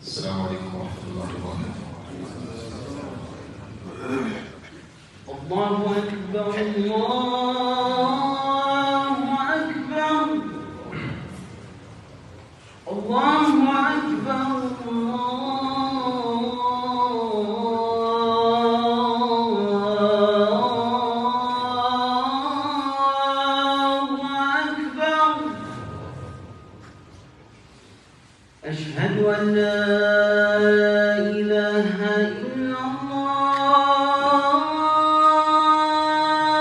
السلام عليكم ورحمة الله وبركاته. الله أكبر الله أكبر أشهد أن لا إله إلا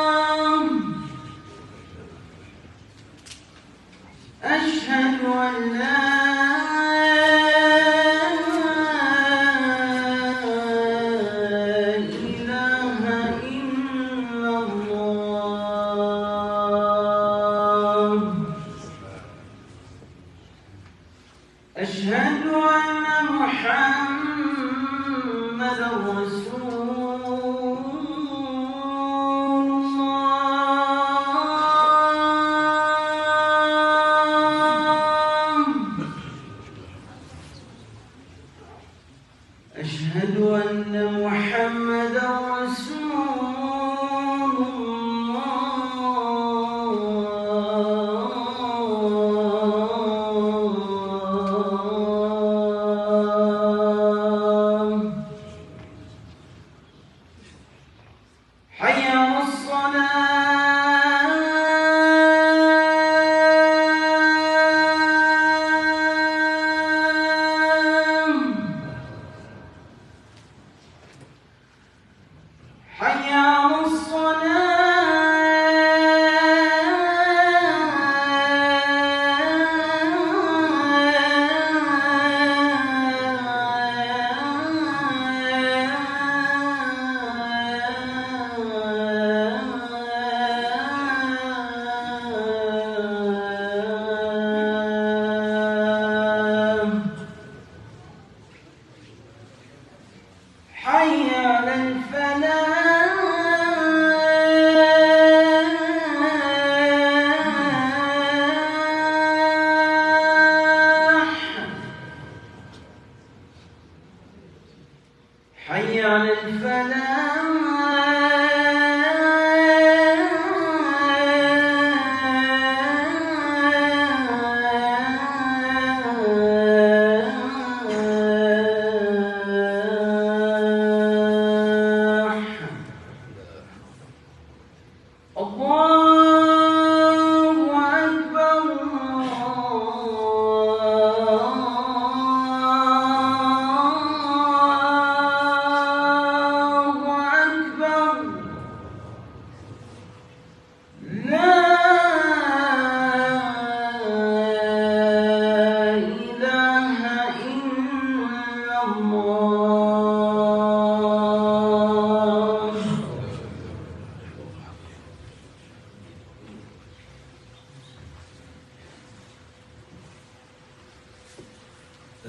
الله أشهد أن لا إله إلا الله أشهد أن محمدًا رسول الله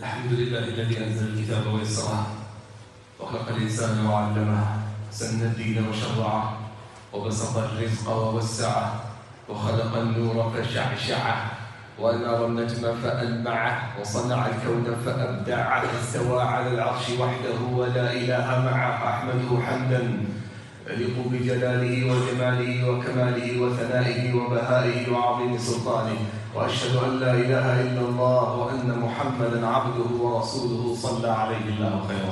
الحمد لله الذي أنزل الكتاب ويسره وخلق الإنسان وعلمه سن الدين وشرعه وبسط الرزق ووسعه وخلق النور فشعشعه ونرى النجم فألمعه وصنع الكون فأبدعه استوى على العرش وحده ولا إله معه أحمده حمدا يليق بجلاله وجماله وكماله وثنائه وبهائه وعظيم سلطانه وأشهد أن لا إله إلا الله وأن محمدا عبده ورسوله صلى عليه الله خير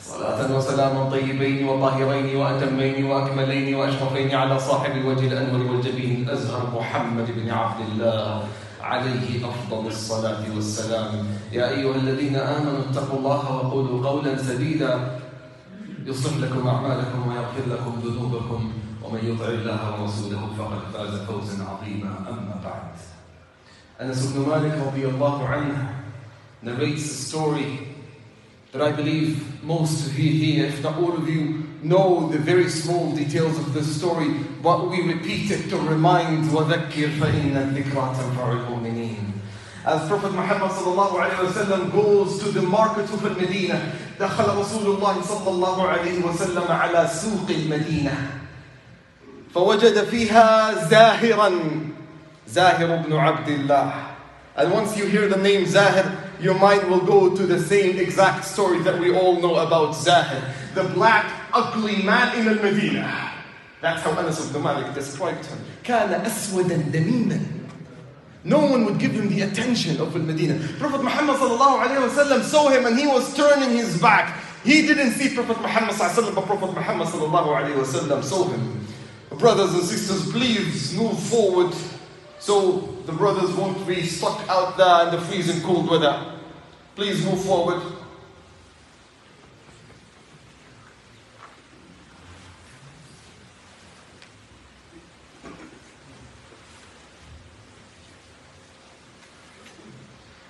صلاة وسلاما طيبين وطاهرين وأتمين وأكملين وأشرفين على صاحب الوجه الأنور والجبين الأزهر محمد بن عبد الله عليه أفضل الصلاة والسلام. يا أيها الذين آمنوا اتقوا الله وقولوا قولا سديدا يصلح لكم أعمالكم ويغفر لكم ذنوبكم ومن يطع الله ورسوله فقد فاز فوزا عظيما. أما بعد. Anas ibn Malik radiyallahu anhu narrates a story that I believe most of you here, if not all of you, know the very small details of this story, but we repeat it to remind وَذَكِّرْ فَإِنَّ الذِّكْرَى تَنْفَعُ الْمُؤْمِنِينَ. As Prophet Muhammad sallallahu alayhi wa sallam goes to the market of Medina, دخل رسول الله صلى الله عليه وسلم على سوق المدينة فوجد فيها زاهر بن عبد الله. And once you hear the name Zahir, your mind will go to the same exact story that we all know about Zahir, the black, ugly man in al-Medina. That's how Anas ibn Malik described him. كان أسودا دميما. No one would give him the attention of al-Medina. Prophet Muhammad sallallahu alayhi wa sallam saw him and he was turning his back. He didn't see Prophet Muhammad sallallahu alayhi wa sallam, but Prophet Muhammad sallallahu alayhi wa sallam saw him. Brothers and sisters, please move forward so the brothers won't be stuck out there in the freezing cold weather. Please move forward.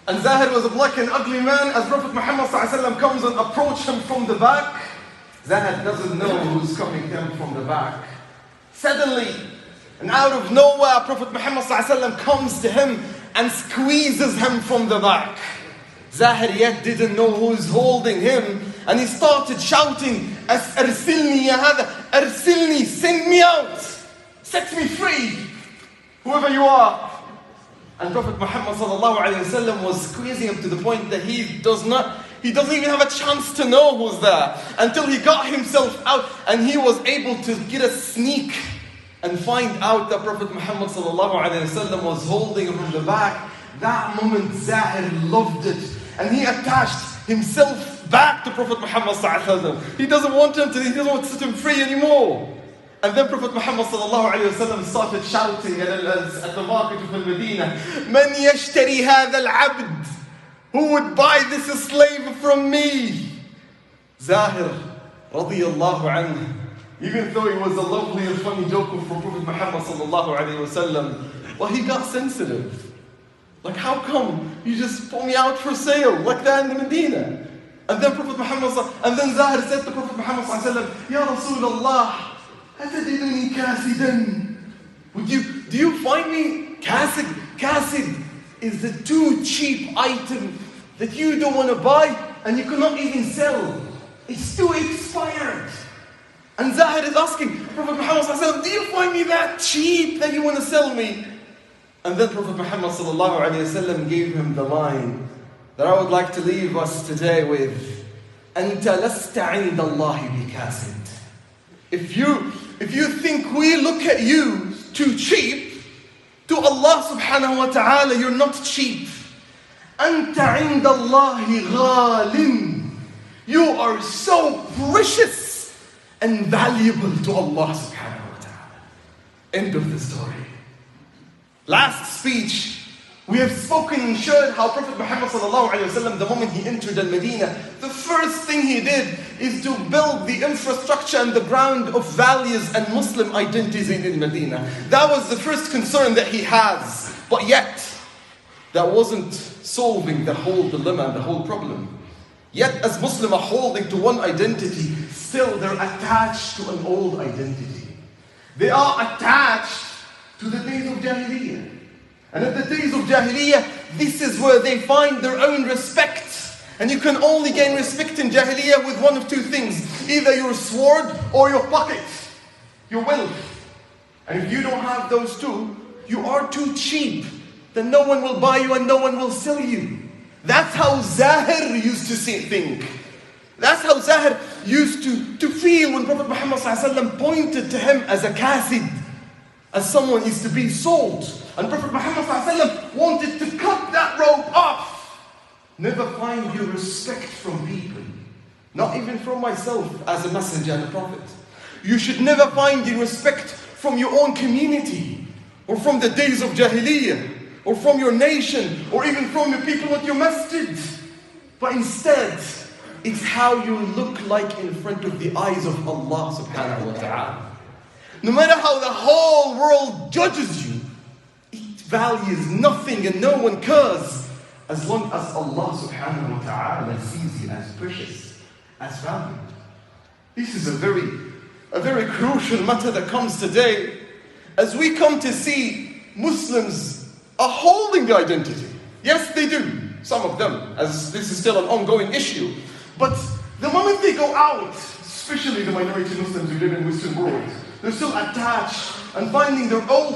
And Zahir was a black and ugly man. As Prophet Muhammad ﷺ comes and approaches him from the back, Zahir doesn't know who's coming to him from the back. Suddenly, and out of nowhere, Prophet Muhammad ﷺ comes to him and squeezes him from the back. Zahir yet didn't know who's holding him, and he started shouting, "Arsilni ya hada, arsilni, send me out, set me free, whoever you are." And Prophet Muhammad ﷺ was squeezing him to the point that he doesn't even have a chance to know who's there, until he got himself out and he was able to get a sneak and find out that Prophet Muhammad ﷺ was holding him from the back. That moment Zahir loved it, and he attached himself back to Prophet Muhammad ﷺ. He doesn't want to set him free anymore. And then Prophet Muhammad ﷺ started shouting at the market of Medina, "Man yashtari hadha al-abd?" Who would buy this slave from me? Zahir radiyallahu anhu, even though it was a lovely and funny joke from Prophet Muhammad ﷺ, well, he got sensitive. Like, how come you just put me out for sale like that in the Medina? And then Zahir said to Prophet Muhammad ﷺ, "Ya Rasulullah, أتجدني كاسدا?" Do you find me kasid? Kasid is the too cheap item that you don't want to buy and you cannot even sell. It's too expired. And Zahir is asking Prophet Muhammad ﷺ, "Do you find me that cheap that you want to sell me?" And then Prophet Muhammad ﷺ gave him the line that I would like to leave us today with. أنت لست عند الله بكاسد. If you think we look at you too cheap, to Allah subhanahu wa ta'ala you're not cheap. أنت عند الله غال. You are so precious and valuable to Allah subhanahu wa ta'ala. End of the story. Last speech, we have spoken and shared how Prophet Muhammad ﷺ, the moment he entered Al-Medina, the first thing he did is to build the infrastructure and the ground of values and Muslim identity in Medina. That was the first concern that he has. But yet, that wasn't solving the whole dilemma and the whole problem. Yet, as Muslims are holding to one identity, still they're attached to an old identity. They are attached to the days of Jahiliyyah. And in the days of Jahiliyyah, this is where they find their own respect. And you can only gain respect in Jahiliyyah with one of two things. Either your sword or your pocket, your wealth. And if you don't have those two, you are too cheap. Then no one will buy you and no one will sell you. That's how Zahir used to think. That's how Zahir used to feel when Prophet Muhammad ﷺ pointed to him as a kasid, as someone is to be sold. And Prophet Muhammad ﷺ wanted to cut that rope off. Never find your respect from people. Not even from myself as a messenger and a prophet. You should never find your respect from your own community, or from the days of Jahiliyyah, or from your nation, or even from the people at your masjid. But instead, it's how you look like in front of the eyes of Allah subhanahu wa ta'ala. No matter how the whole world judges you, it values nothing and no one cares, as long as Allah subhanahu wa ta'ala sees you as precious, as valued. This is a very crucial matter that comes today, as we come to see Muslims are holding the identity. Yes, they do, some of them, as this is still an ongoing issue. But the moment they go out, especially the minority Muslims who live in the Western world, they're still attached and finding their own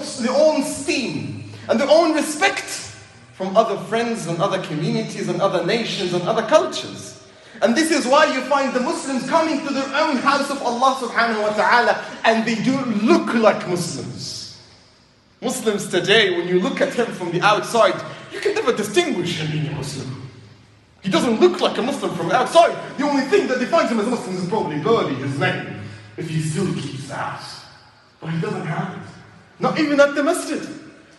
esteem and their own respect from other friends and other communities and other nations and other cultures. And this is why you find the Muslims coming to their own house of Allah subhanahu wa ta'ala, and they do look like Muslims. Muslims today, when you look at him from the outside, you can never distinguish him being a Muslim. He doesn't look like a Muslim from the outside. The only thing that defines him as a Muslim is probably barely his name, if he still keeps that. But he doesn't have it. Not even at the masjid.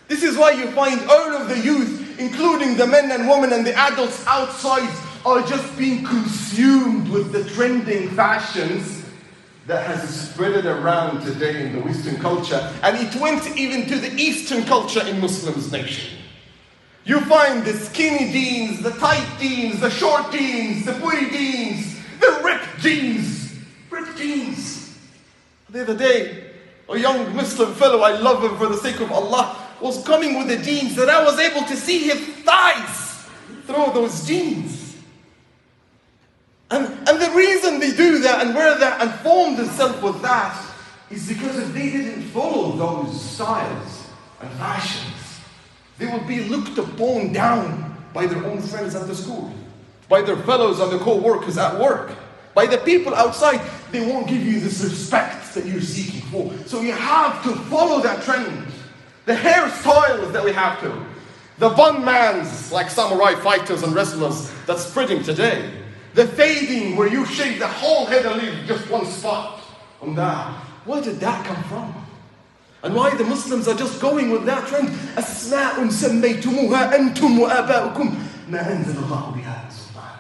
This is why you find all of the youth, including the men and women and the adults outside, are just being consumed with the trending fashions that has spread around today in the Western culture. And it went even to the Eastern culture in Muslims' nation. You find the skinny jeans, the tight jeans, the short jeans, the booty jeans, the ripped jeans. Ripped jeans. The other day, a young Muslim fellow, I love him for the sake of Allah, was coming with the jeans that I was able to see his thighs through those jeans. And the reason they do that and wear that and form themselves with that is because if they didn't follow those styles and fashions, they would be looked upon down by their own friends at the school, by their fellows and their co-workers at work, by the people outside. They won't give you this respect that you're seeking for. So you have to follow that trend. The hairstyles that we have to. The bun mans, like samurai fighters and wrestlers, that's spreading today. The fading, where you shave the whole head and leave just one spot on that. Where did that come from? And why the Muslims are just going with that trend? أسماء سميتموها أنتم وآباؤكم ما أنزل الله بها من سلطان.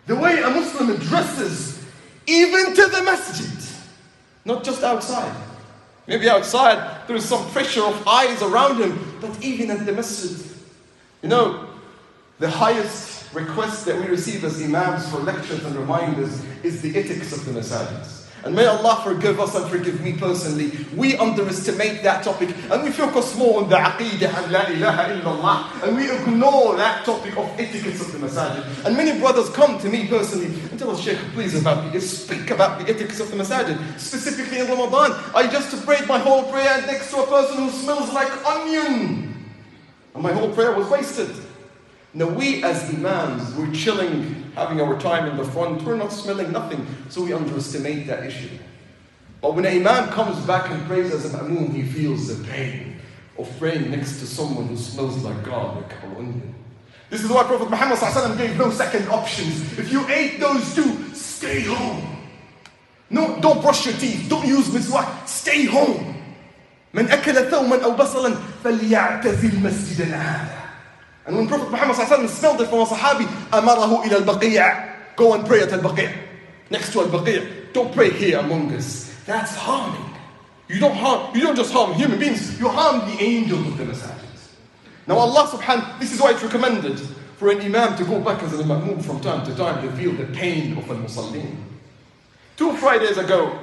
The way a Muslim dresses, even to the masjid, not just outside. Maybe outside there is some pressure of eyes around him, but even at the masjid. You know, the highest request that we receive as imams for lectures and reminders is the ethics of the masajids. And may Allah forgive us and forgive me personally. We underestimate that topic and we focus more on the aqidah and la ilaha illallah, and we ignore that topic of etiquette of the masajid. And many brothers come to me personally and tell us, Shaykh, please speak about the ethics of the masajid. Specifically in Ramadan, I just prayed my whole prayer next to a person who smells like onion. And my whole prayer was wasted. Now we as imams, we're chilling, having our time in the front, we're not smelling nothing, so we underestimate that issue. But when an imam comes back and prays as a ma'moom, he feels the pain of praying next to someone who smells like garlic or onion. This is why Prophet Muhammad ﷺ gave no second options. If you ate those two, stay home. No, don't brush your teeth, don't use miswak, stay home. من أكل ثوما أو بصلا فليعتزل مسجدنا هذا. And when Prophet Muhammad ﷺ smelled it from a Sahabi, أمره إلى البقيع. Go and pray at al-Baqi'. Next to al-Baqi'. Don't pray here among us. That's harming. You don't just harm human beings, you harm the angels of the masajid. Now Allah subhanahu, this is why it's recommended for an imam to go back as a ma'moom from time to time to feel the pain of al-musallin. 2 Fridays ago,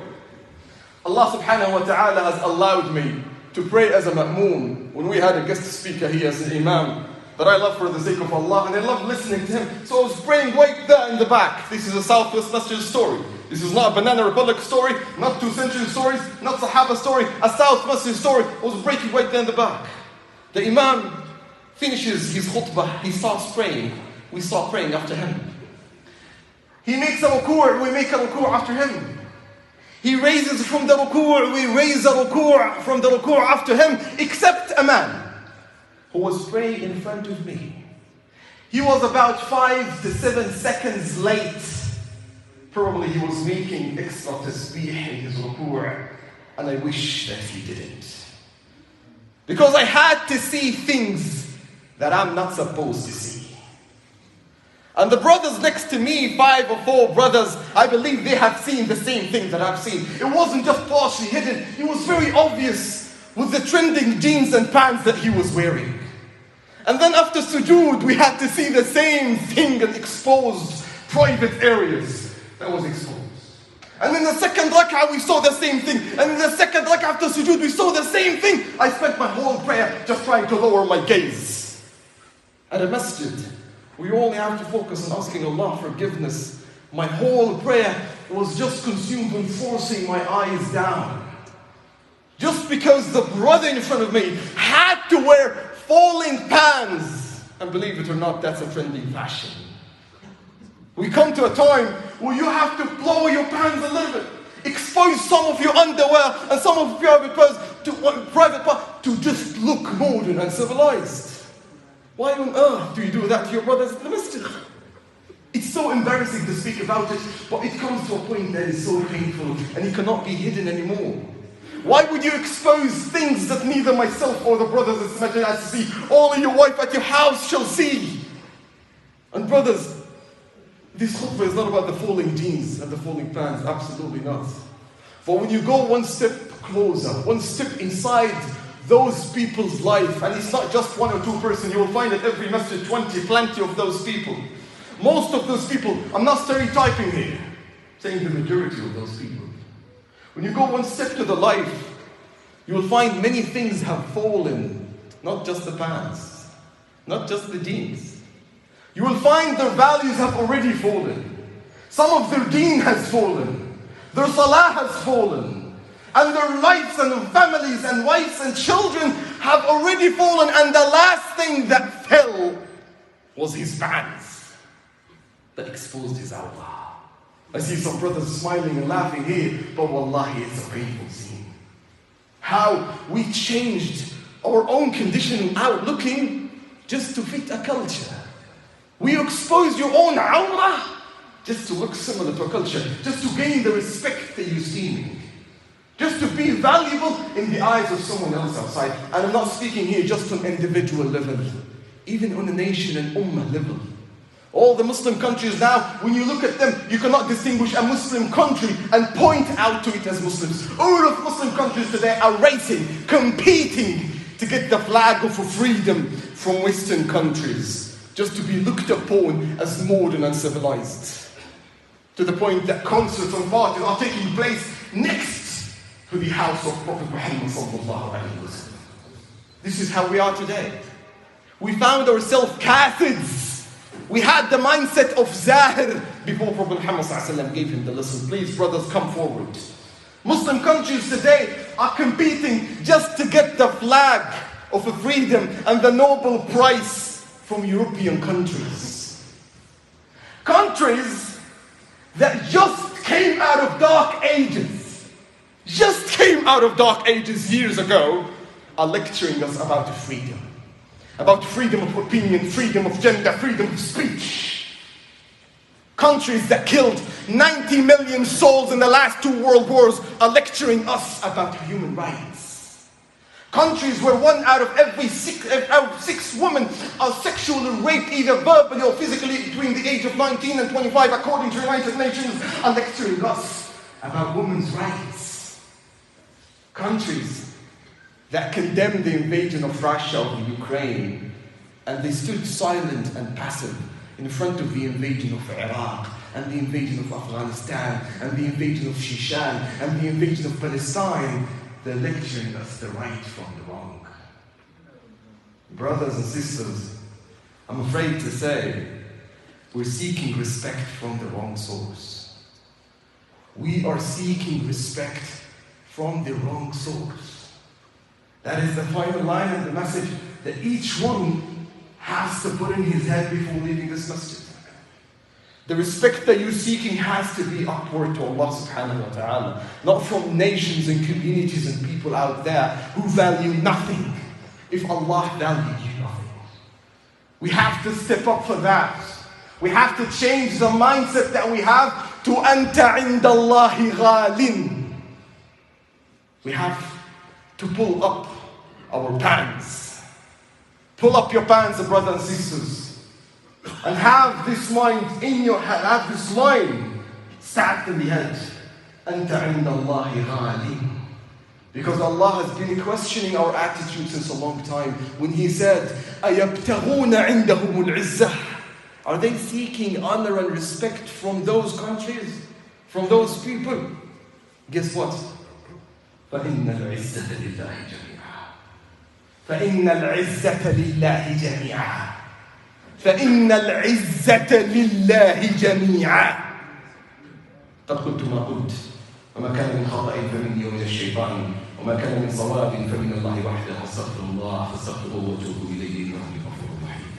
Allah subhanahu wa ta'ala has allowed me to pray as a ma'moom when we had a guest speaker here as an imam that I love for the sake of Allah, and I love listening to him. So I was praying right there in the back. This is a Southwest Masjid story. This is not a Banana Republic story, not 2 century stories, not Sahaba story, a South Masjid story. I was breaking right there in the back. The Imam finishes his khutbah, he starts praying. We start praying after him. He makes a ruku', we make a ruku' after him. He raises from the ruku', we raise a ruku' from the ruku' after him, except a man who was praying in front of me. He was about 5 to 7 seconds late. Probably he was making extra tasbih in his ruku', and I wish that he didn't. Because I had to see things that I'm not supposed to see. And the brothers next to me, 5 or 4 brothers, I believe they have seen the same thing that I've seen. It wasn't just partially hidden, it was very obvious with the trending jeans and pants that he was wearing. And then after sujood, we had to see the same thing and exposed private areas that was exposed. And in the second rak'ah, we saw the same thing. And in the second rak'ah after sujood, we saw the same thing. I spent my whole prayer just trying to lower my gaze. At a masjid, we only have to focus on asking Allah forgiveness. My whole prayer was just consumed in forcing my eyes down. Just because the brother in front of me had to wear falling pants. And believe it or not, that's a trending fashion. We come to a time where you have to lower your pants a little bit. Expose some of your underwear and some of your private parts to just look modern and civilized. Why on earth do you do that to your brothers in the masjid? It's so embarrassing to speak about it, but it comes to a point that is so painful and it cannot be hidden anymore. Why would you expose things that neither myself or the brothers in the masjid has to see? Only your wife at your house shall see. And brothers, this khutbah is not about the falling jeans and the falling pants, absolutely not. But when you go one step closer, one step inside those people's life, and it's not just 1 or 2 persons, you will find at every masjid 20, plenty of those people. Most of those people, I'm not stereotyping here, saying the majority of those people. When you go one step to the life, you will find many things have fallen, not just the pants, not just the jeans. You will find their values have already fallen. Some of their deen has fallen. Their salah has fallen. And their lives and their families and wives and children have already fallen. And the last thing that fell was his pants that exposed his awrah. I see some brothers smiling and laughing here, but wallahi, it's a painful scene. How we changed our own conditioning outlooking just to fit a culture. We expose your own awrah just to look similar to a culture, just to gain the respect that you're seeing. Just to be valuable in the eyes of someone else outside. And I'm not speaking here just on individual level, even on a nation and ummah level. All the Muslim countries now, when you look at them, you cannot distinguish a Muslim country and point out to it as Muslims. All of Muslim countries today are racing, competing to get the flag of freedom from Western countries, just to be looked upon as modern and civilized. To the point that concerts and parties are taking place next to the house of Prophet Muhammad sallallahu alaihi wasallam. This is how we are today. We found ourselves Kafirs. We had the mindset of Zahir before Prophet Muhammad sallallahu alaihi wasallam gave him the lesson. Please, brothers, come forward. Muslim countries today are competing just to get the flag of freedom and the Nobel Prize from European countries. Countries that just came out of dark ages. Just came out of dark ages years ago, are lecturing us about freedom. About freedom of opinion, freedom of gender, freedom of speech. Countries that killed 90 million souls in the last 2 world wars are lecturing us about human rights. Countries where 1 out of every 6 women are sexually raped, either verbally or physically, between the age of 19 and 25, according to the United Nations, are lecturing us about women's rights. Countries that condemned the invasion of Russia of Ukraine, and they stood silent and passive in front of the invasion of Iraq, and the invasion of Afghanistan, and the invasion of Shishan, and the invasion of Palestine. They're lecturing us the right from the wrong. Brothers and sisters, I'm afraid to say, we're seeking respect from the wrong source. We are seeking respect from the wrong source. That is the final line of the message that each one has to put in his head before leaving this masjid. The respect that you're seeking has to be upward to Allah subhanahu wa ta'ala, not from nations and communities and people out there who value nothing if Allah valued you nothing. We have to step up for that. We have to change the mindset that we have to Anta indallahi ghalin. We have to pull up our pants. Pull up your pants, brothers and sisters. And have this mind in your head, have this line sat in the head. Anta indallahi ghalin. Because Allah has been questioning our attitude since a long time when He said, أَيَبْتَغُونَ عِنْدَهُمُ الْعِزَّةِ. Are they seeking honor and respect from those countries? From those people? Guess what? فَإِنَّ الْعِزَّةَ لِلَّهِ جَمِيعًا. فَإِنَّ الْعِزَّةَ لِلَّهِ جَمِيعًا. فَإِنَّ الْعِزَّةَ لِلَّهِ جَمِيعًا. قد قلت ما قلت وما كان من خطأ فمني ومن الشيطان وما كان من صواب فمن الله وحده واستغفر الله فاستغفروه وتوبوا إليه إنه هو الغفور الرحيم.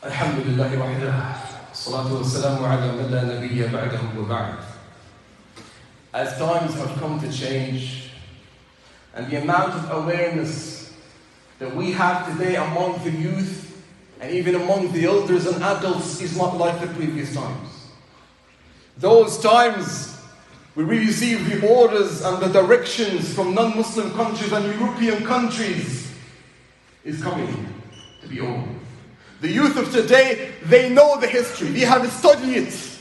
الحمد لله وحده الصلاة والسلام على من لا نبي بعده وبعد. As times have come to change, and the amount of awareness that we have today among the youth and even among the elders and adults is not like the previous times. Those times where we receive the orders and the directions from non-Muslim countries and European countries is coming to be over. The youth of today, they know the history. They have studied it.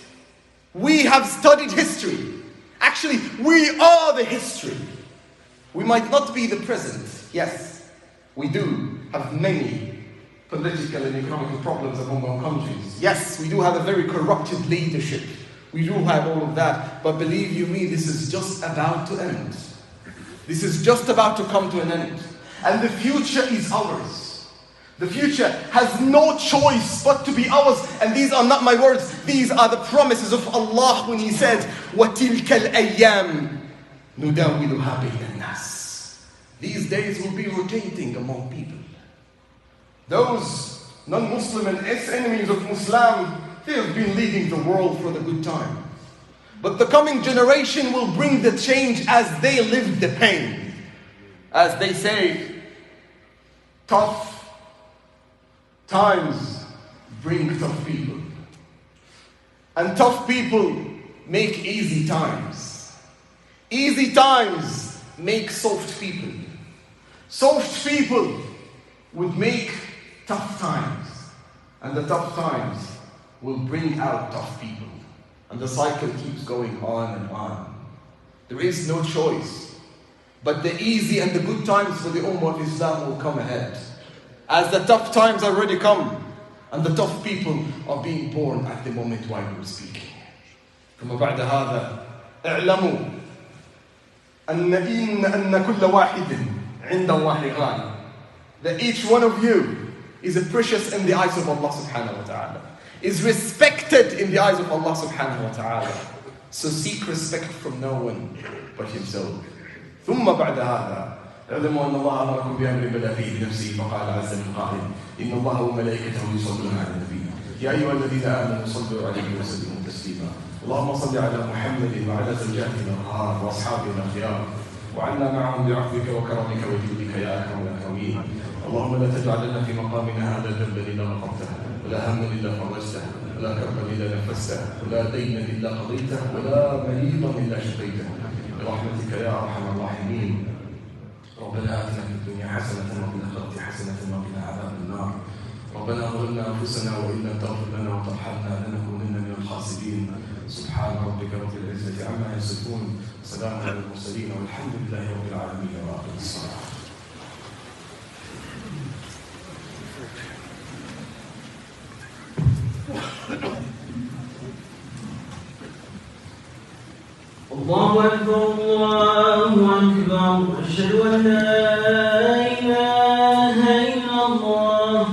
We have studied history. Actually, we are the history. We might not be the present. Yes, we do have many political and economic problems among our countries. Yes, we do have a very corrupted leadership. We do have all of that. But believe you me, this is just about to end. This is just about to come to an end. And the future is ours. The future has no choice but to be ours. And these are not my words. These are the promises of Allah when He said, وَتِلْكَ الْأَيَّامِ نُدَاوِلُهَا بَيْنَ النَّاسِ. These days will be rotating among people. Those non-Muslim and enemies of Islam, they have been leading the world for the good time. But the coming generation will bring the change as they live the pain. As they say, tough times bring tough people. And tough people make easy times. Easy times make soft people. Soft people would make tough times. And the tough times will bring out tough people. And the cycle keeps going on and on. There is no choice. But the easy and the good times for the Ummah of Islam will come ahead. As the tough times already come. And the tough people are being born at the moment while we're speaking. ثم بعد هذا اعلموا أن كل واحد عند الله غالي. That each one of you is precious in the eyes of Allah subhanahu wa ta'ala. Is respected in the eyes of Allah subhanahu wa ta'ala. So seek respect from no one but himself. ثم بعد هذا اعلموا أن الله أمركم بأمر بدأ فيه بنفسه فقال عز من قائل إن الله وملائكته يصلون على النبي يا أيها الذين آمنوا صلوا عليه وسلموا تسليما اللهم صل على محمد وعلى زوجاته الأطهار وأصحابه الأخيار وعنا معهم بعفوك وكرمك وجودك يا أكرم الأكرمين اللهم لا تجعل لنا في مقامنا هذا ذنبا إلا غفرته ولا هما إلا فرجته ولا كربا إلا نفسته ولا دينا إلا قضيته ولا مريضا إلا شفيته برحمتك يا أرحم الراحمين ربنا آتنا في الدنيا حسنة وفي الآخرة حسنة وقنا عذاب النار ربنا ظلمنا أنفسنا وإن لم تغفر لنا وترحمنا لنكونن من الخاسرين سبحان ربك رب العزة عما يصفون وسلام على المرسلين والحمد لله رب العالمين وآخر الصلاة. الله أكبر الله أكبر أشهد أن لا إله إلا الله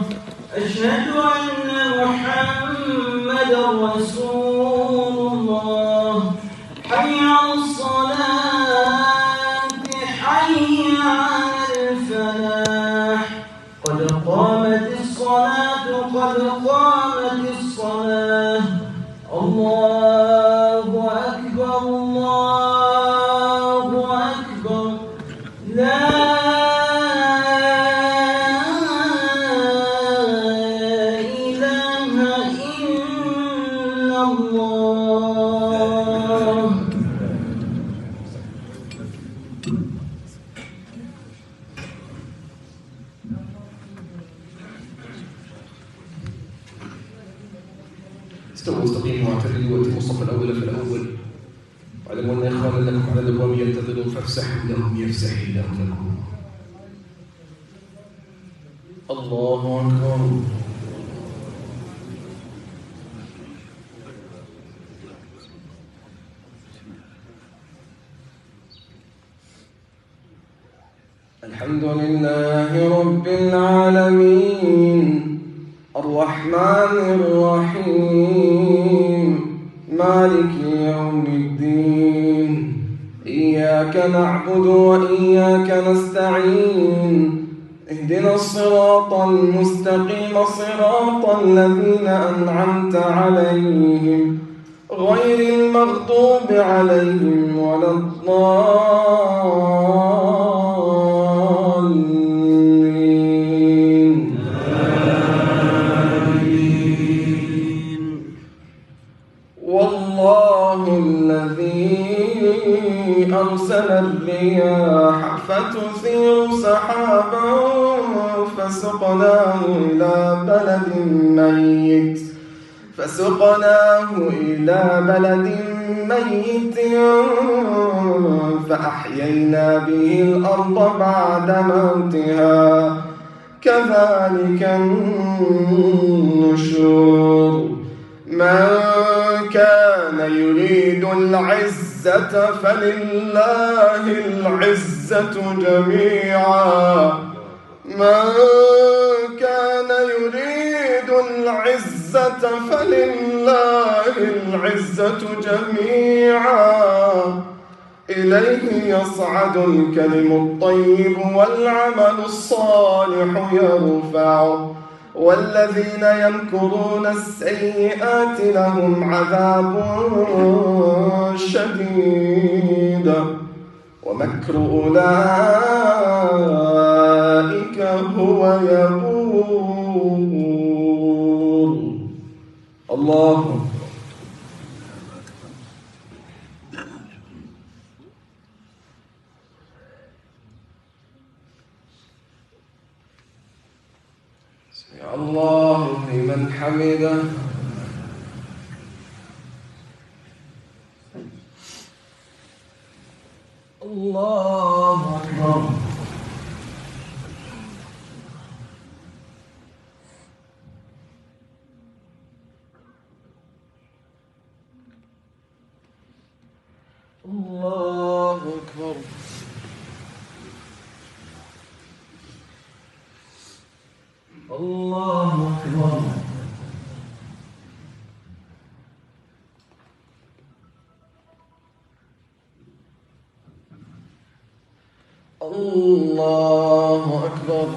أشهد أن محمدا رسول الله حي على الصلاة حي على الفلاح قد قامت الصلاة قد قامت الصلاة الله أكبر الله أكبر لا إله إلا الله استووا واستقيموا واعتدلوا واتموا الصف الاول في الاول واعلموا ان اخوانا لكم على الابواب ينتظرون فافسحوا لهم يفسح الله لكم. الله اكبر. الحمد لله رب العالمين الرحمن الرحيم مالك يوم الدين إياك نعبد وإياك نستعين اهدنا الصراط المستقيم صراط الذين أنعمت عليهم غير المغضوب عليهم ولا الضالين. والله الذي أرسل الرياح فتثير سحابا فسقناه إلى بلد ميت فأحيينا به الأرض بعد موتها كذلك النشور. من كان يريد العزة فلله العزة جميعا من كان يريد العزة فلله العزة جميعا إليه يصعد الكلم الطيب والعمل الصالح يرفعه والذين يمكرون السيئات لهم عذاب شديد ومكر أولئك هو يبور. الله سمع الله لمن حمده. الله أكبر. الله أكبر. الله أكبر. الله أكبر.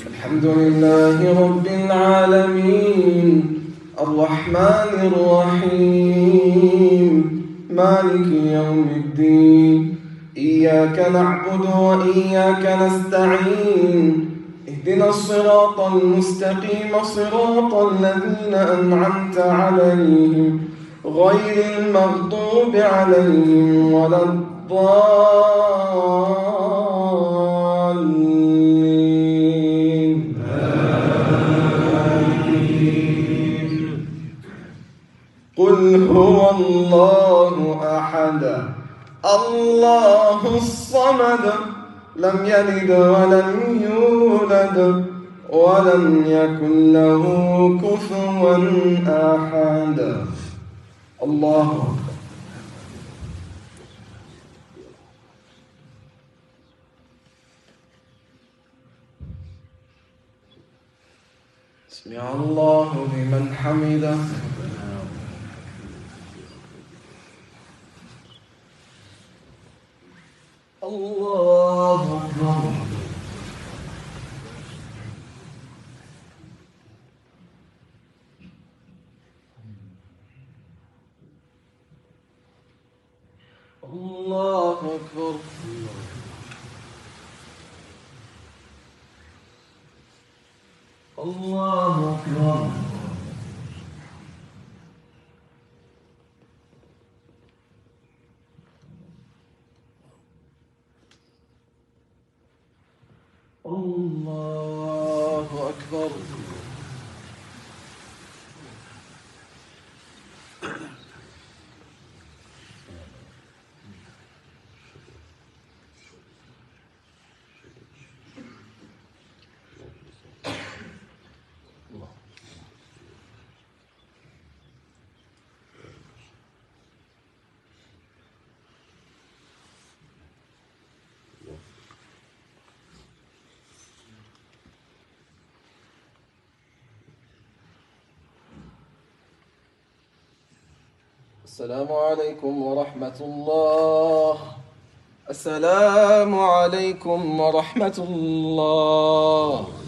الحمد لله رب العالمين الرحمن الرحيم مالك يوم الدين إياك نعبد وإياك نستعين اهدنا الصراط المستقيم صراط الذين أنعمت عليهم غير المغضوب عليهم ولا الضالين. قل هو الله أحد الله الصمد لم يلد ولم يولد ولم يكن له كفوا أحد. الله. سمع الله لمن حمده. الله أكبر. الله أكبر. الله أكبر. الله أكبر. السلام عليكم ورحمة الله. السلام عليكم ورحمة الله.